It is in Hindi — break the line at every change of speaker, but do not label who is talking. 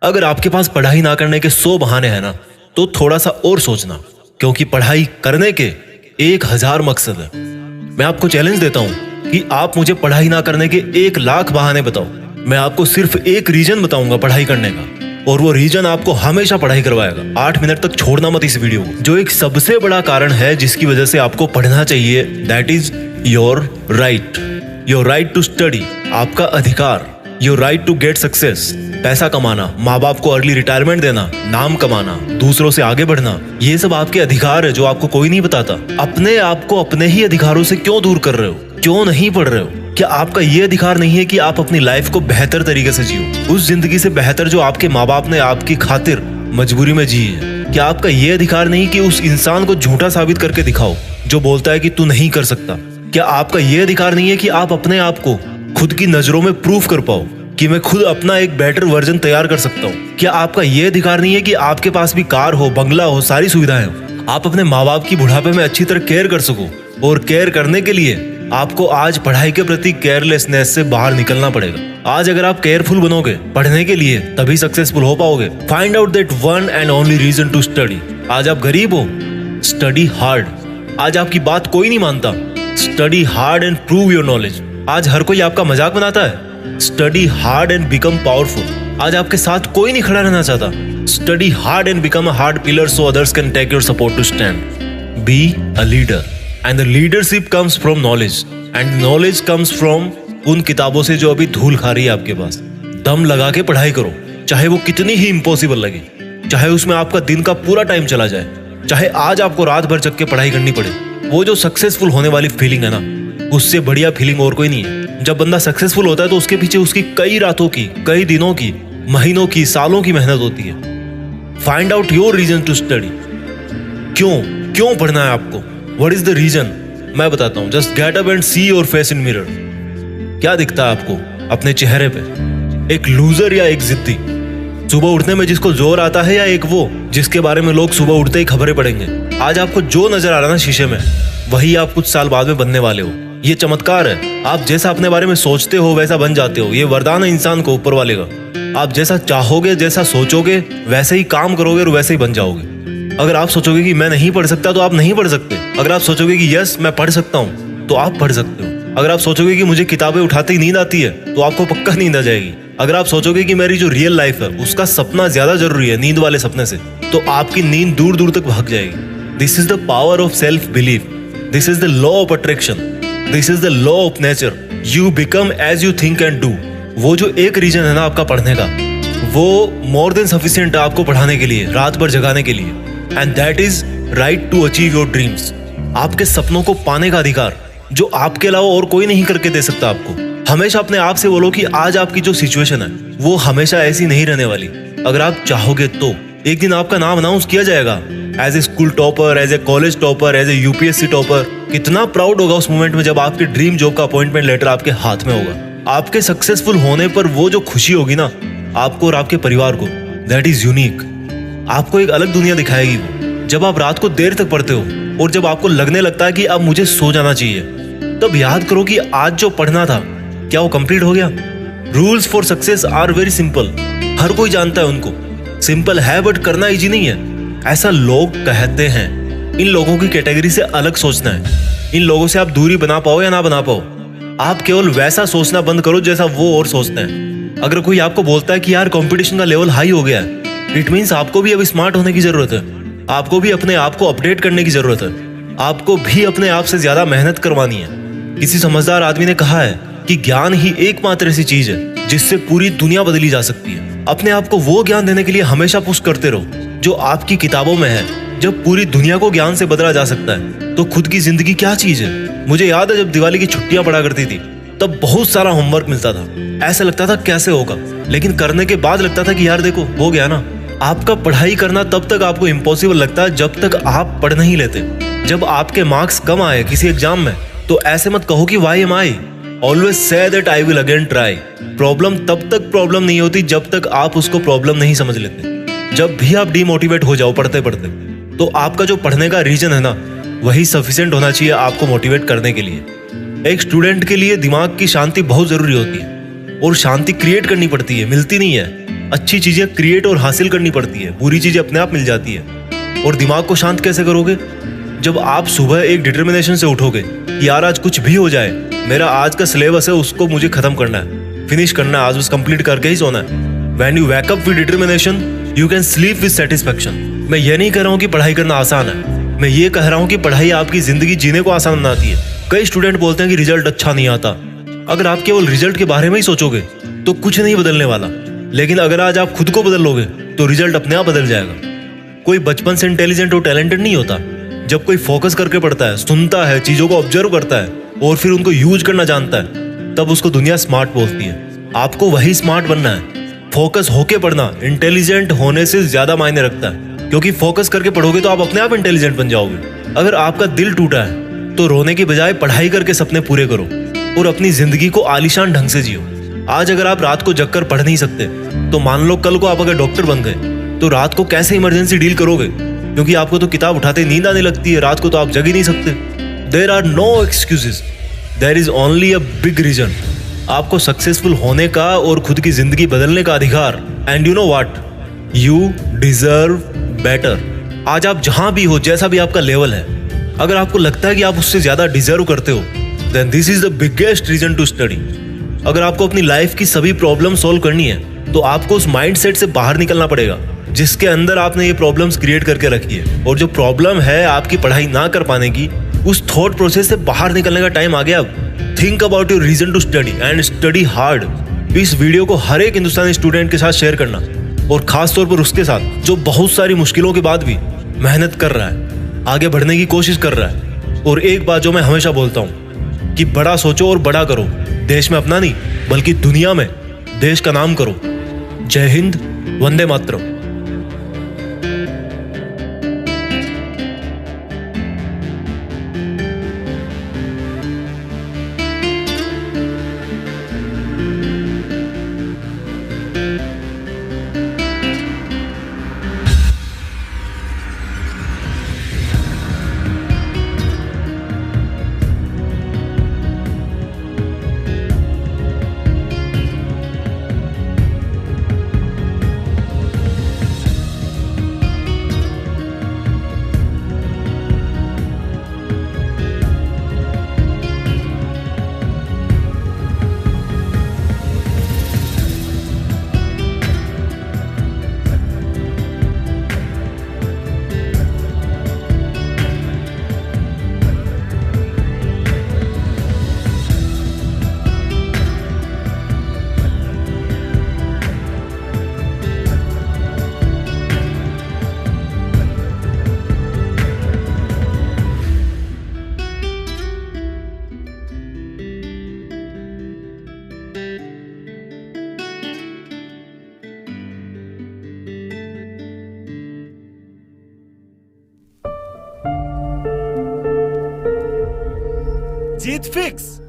अगर आपके पास पढ़ाई ना करने के 100 बहाने हैं ना, तो थोड़ा सा और सोचना, क्योंकि पढ़ाई करने के 1000 मकसद है। मैं आपको चैलेंज देता हूं कि आप मुझे पढ़ाई ना करने के 1,00,000 बहाने बताओ। मैं आपको सिर्फ एक रीजन बताऊंगा पढ़ाई करने का, और वो रीजन आपको हमेशा पढ़ाई करवाएगा। 8 मिनट तक छोड़ना मत इस वीडियो को। जो एक सबसे बड़ा कारण है जिसकी वजह से आपको पढ़ना चाहिए, that is your right to study. आपका अधिकार, your right to get success. पैसा कमाना, माँ बाप को अर्ली रिटायरमेंट देना, नाम कमाना, दूसरों से आगे बढ़ना, ये सब आपके अधिकार है जो आपको कोई नहीं बताता। अपने आप को अपने ही अधिकारों से क्यों दूर कर रहे हो? क्यों नहीं पढ़ रहे हो? क्या आपका ये अधिकार नहीं है कि आप अपनी लाइफ को बेहतर तरीके से जियो, उस जिंदगी से बेहतर जो आपके माँ बाप ने आपकी खातिर मजबूरी में जी है? क्या आपका ये अधिकार नहीं कि उस इंसान को झूठा साबित करके दिखाओ जो बोलता है कि तू नहीं कर सकता? क्या आपका ये अधिकार नहीं है कि आप अपने आप को खुद की नजरों में प्रूफ कर पाओ कि मैं खुद अपना एक बेटर वर्जन तैयार कर सकता हूँ? क्या आपका ये अधिकार नहीं है कि आपके पास भी कार हो, बंगला हो, सारी सुविधाएं हो, आप अपने माँ बाप की बुढ़ापे में अच्छी तरह केयर कर सको? और केयर करने के लिए आपको आज पढ़ाई के प्रति केयरलेसनेस से बाहर निकलना पड़ेगा। आज अगर आप केयरफुल बनोगे पढ़ने के लिए, तभी सक्सेसफुल हो पाओगे। Find out that one and only reason to study. आज आप गरीब हो, स्टडी हार्ड। आज आपकी बात कोई नहीं मानता, study hard and prove your knowledge. आज हर कोई आपका मजाक बनाता है, study hard and become powerful. आज आपके साथ कोई नहीं खड़ा रहना चाहता, study hard and become a hard pillar so others can take your support to stand. Be a leader and the leadership comes from knowledge and knowledge comes from उन किताबों से जो अभी धूल खा रही है आपके पास। दम लगा के पढ़ाई करो, चाहे वो कितनी ही इम्पॉसिबल लगे, चाहे उसमें आपका दिन का पूरा टाइम चला जाए, चाहे आज आपको रात भर जग के पढ़ाई करनी पड़े। वो जो सक्सेसफुल होने वाली फीलिंग है ना, उससे बढ़िया फीलिंग और कोई नहीं है। जब बंदा सक्सेसफुल होता है तो उसके पीछे उसकी कई रातों की, कई दिनों की, महीनों की, सालों की मेहनत होती है। Find out your reason to study. क्यों पढ़ना है आपको? What is the reason? मैं बताता हूं। Just get up and see your face in mirror. क्या दिखता है आपको अपने चेहरे पे? एक लूजर या एक जिद्दी? सुबह उठने में जिसको जोर आता है, या एक वो जिसके बारे में लोग सुबह उठते ही खबरें पढ़ेंगे? आज आपको जो नजर आ रहा है ना शीशे में, वही आप कुछ साल बाद में बनने वाले हो। ये चमत्कार है। आप जैसा अपने बारे में सोचते हो वैसा बन जाते हो। ये वरदान है इंसान को ऊपर वाले का। आप जैसा चाहोगे, जैसा सोचोगे, वैसे ही काम करोगे और वैसे ही बन जाओगे। अगर आप सोचोगे कि मैं नहीं पढ़ सकता, तो आप नहीं पढ़ सकते। अगर आप सोचोगे कि यस मैं पढ़ सकता हूँ, तो आप पढ़ सकते हो। अगर आप सोचोगे कि मुझे किताबें उठाते ही नींद आती है, तो आपको पक्का नींद आ जाएगी। अगर आप सोचोगे कि मेरी जो रियल लाइफ है उसका सपना ज्यादा जरूरी है नींद वाले सपने से, तो आपकी नींद दूर दूर तक भाग जाएगी। This is the power of self belief. This is the law of attraction. This is the law of nature. You become as you think and do. वो जो एक रीजन है ना आपका पढ़ने का, वो मोर देन सफिशिएंट है आपको पढ़ाने के लिए, रात भर जगाने के लिए। And that is right to achieve your dreams. आपके सपनों को पाने का अधिकार जो आपके अलावा और कोई नहीं करके दे सकता आपको। हमेशा अपने आप से बोलो कि आज आपकी जो सिचुएशन है वो हमेशा ऐसी नहीं रहने वाली। अगर आप चाहोगे तो एक दिन आपका नाम अनाउंस किया जाएगा as a school topper, as a college topper, as a UPSC topper. कितना प्राउड होगा उस मोमेंट में जब आपके ड्रीम जॉब का अपॉइंटमेंट लेटर आपके हाथ में होगा। आपके सक्सेसफुल होने पर वो जो खुशी होगी ना आपको और आपके परिवार को, दैट इज यूनिक। आपको एक अलग दुनिया दिखाएगी वो। जब आप रात को देर तक पढ़ते हो और जब आपको लगने लगता है कि अब मुझे सो जाना चाहिए, तब याद करो कि आज जो पढ़ना था क्या वो कंप्लीट हो गया? Rules for success are very simple. हर कोई जानता है उनको। सिंपल है बट करना इजी नहीं है, ऐसा लोग कहते हैं। इन लोगों की कैटेगरी से अलग सोचना है। इन लोगों से आप दूरी बना पाओ या ना बना पाओ, आप केवल वैसा सोचना बंद करो जैसा वो और सोचते हैं। अगर कोई आपको बोलता है कि यार कंपटीशन का लेवल हाई हो गया है, इट मीन्स आपको भी अब स्मार्ट होने की जरूरत है। आपको भी अपने आप को अपडेट करने की जरूरत है। आपको भी अपने आप से ज्यादा मेहनत करवानी है। किसी समझदार आदमी ने कहा है कि ज्ञान ही एकमात्र ऐसी चीज है जिससे पूरी दुनिया बदली जा सकती है। अपने आप को वो ज्ञान देने के लिए हमेशा पुश करते रहो जो आपकी किताबों में है। जब पूरी दुनिया को ज्ञान से बदला जा सकता है तो खुद की जिंदगी क्या चीज है? मुझे याद है जब दिवाली की छुट्टियां पड़ा करती थी, तब बहुत सारा होमवर्क मिलता था। ऐसा लगता था कैसे होगा, लेकिन करने के बाद लगता था कि यार देखो हो गया ना। आपका पढ़ाई करना तब तक आपको इम्पॉसिबल लगता है जब तक आप पढ़ नहीं लेते। जब आपके मार्क्स कम आए किसी एग्जाम में, तो ऐसे मत कहो कि why am I. Always say that I will again try. Problem तब तक प्रॉब्लम नहीं होती जब तक आप उसको प्रॉब्लम नहीं समझ लेते। जब भी आप डिमोटिवेट हो जाओ पढ़ते पढ़ते, तो आपका जो पढ़ने का रीजन है ना, वही सफिशिएंट होना चाहिए आपको मोटिवेट करने के लिए। एक स्टूडेंट के लिए दिमाग की शांति बहुत जरूरी होती है, और शांति क्रिएट करनी पड़ती है, मिलती नहीं है। अच्छी चीजें क्रिएट और हासिल करनी पड़ती है, बुरी चीजें अपने आप मिल जाती है। और दिमाग को शांत कैसे करोगे? जब आप सुबह एक डिटर्मिनेशन से उठोगे कि यार आज कुछ भी हो जाए, मेरा आज का सिलेबस है उसको मुझे खत्म करना है, फिनिश करना है, आज उस कंप्लीट करके ही सोना है। When you wake up with determination, you can sleep with satisfaction। मैं ये नहीं कह रहा हूँ कि पढ़ाई करना आसान है, मैं ये कह रहा हूँ कि पढ़ाई आपकी जिंदगी जीने को आसान बनाती है। कई स्टूडेंट बोलते हैं कि रिजल्ट अच्छा नहीं आता। अगर आप केवल रिजल्ट के बारे में ही सोचोगे तो कुछ नहीं बदलने वाला, लेकिन अगर आज आप खुद को बदल लोगे तो रिजल्ट अपने आप बदल जाएगा। कोई बचपन से इंटेलिजेंट और टैलेंटेड नहीं होता। जब कोई फोकस करके पढ़ता है, सुनता है, चीजों को ऑब्जर्व करता है और फिर उनको यूज करना जानता है, तब उसको दुनिया स्मार्ट बोलती है। आपको वही स्मार्ट बनना है। फोकस होके पढ़ना इंटेलिजेंट होने से ज्यादा मायने रखता है, क्योंकि फोकस करके पढ़ोगे तो आप अपने आप इंटेलिजेंट बन जाओगे। अगर आपका दिल टूटा है तो रोने की बजाय पढ़ाई करके सपने पूरे करो और अपनी जिंदगी को आलीशान ढंग से जियो। आज अगर आप रात को जगकर पढ़ नहीं सकते तो मान लो कल को आप अगर डॉक्टर बन गए तो रात को कैसे इमरजेंसी डील करोगे? क्योंकि आपको तो किताब उठाते नींद आने लगती है, रात को तो आप जग ही नहीं सकते। There are no excuses, there is only a big reason. आपको सक्सेसफुल होने का और खुद की जिंदगी बदलने का अधिकार। And you know what, you deserve better. आज आप जहां भी हो, जैसा भी आपका लेवल है, अगर आपको लगता है कि आप उससे ज्यादा डिजर्व करते हो, then this is the biggest reason to study. अगर आपको अपनी लाइफ की सभी प्रॉब्लम सॉल्व करनी है तो आपको उस माइंडसेट से बाहर निकलना पड़ेगा जिसके अंदर आपने ये प्रॉब्लम्स क्रिएट करके रखी है। और जो प्रॉब्लम है आपकी पढ़ाई ना कर पाने की, उस थॉट प्रोसेस से बाहर निकलने का टाइम आ गया अब। Think about your reason to study and study hard. इस वीडियो को हर एक हिंदुस्तानी स्टूडेंट के साथ शेयर करना, और खास तौर पर उसके साथ जो बहुत सारी मुश्किलों के बाद भी मेहनत कर रहा है, आगे बढ़ने की कोशिश कर रहा है। और एक बात जो मैं हमेशा बोलता हूँ कि बड़ा सोचो और बड़ा करो। देश में अपना नहीं बल्कि दुनिया में देश का नाम करो। जय हिंद, वंदे मातरम।
जीत फिक्स।